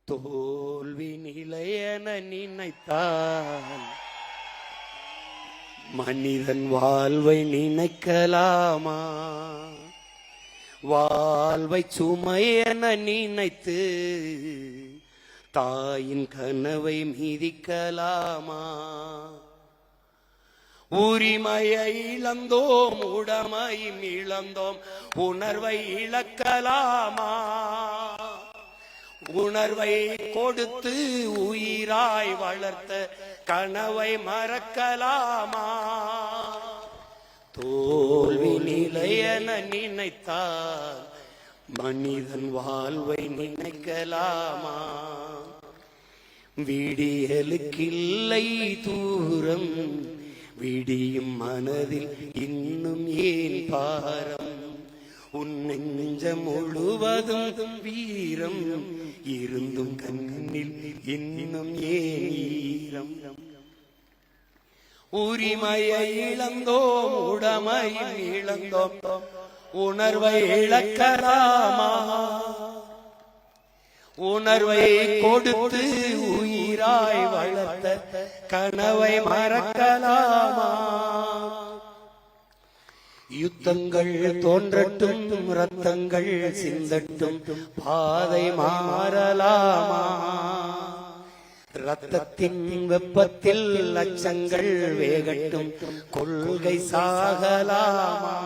தோல்வி நிலையென நினைத்தான் மனிதன் வாழ்வை நினைக்கலாமா? வாழ்வை சுமையென நினைத்து தாயின் கனவை மிதிக்கலாமா? உரிமையை இழந்தோம், உடமையும் இழந்தோம், உணர்வை இழக்கலாமா? உணர்வை கொடுத்து உயிராய் வளர்த்த கனவை மறக்கலாமா? தோல்வி நிலையென நினைத்தால் மனிதன் வாழ்வை நினைக்கலாமா? விடியலுக்கில்லை தூரம், விடியும் மனதில் இன்னும் ஏன் பாரம்? உன் நெஞ்சம் முழுவதும் வீரம் இருந்தும் கண்ணில் இன்னும் ஏன் ஈரம்? உரிமையை இழந்தோம், உடமையை இழந்தோம், உணர்வை இழக்கலாமா? உணர்வை கொடுத்து உயிராய் வளர்த்த கனவை மறக்கலாமா? யுத்தங்கள் தோன்றட்டும், ரத்தங்கள் சிந்தட்டும், பாதை மாறலாமா? ரத்தத்தின் வெப்பத்தில் லட்சங்கள் வேகட்டும், கொள்கை சாகலாமா?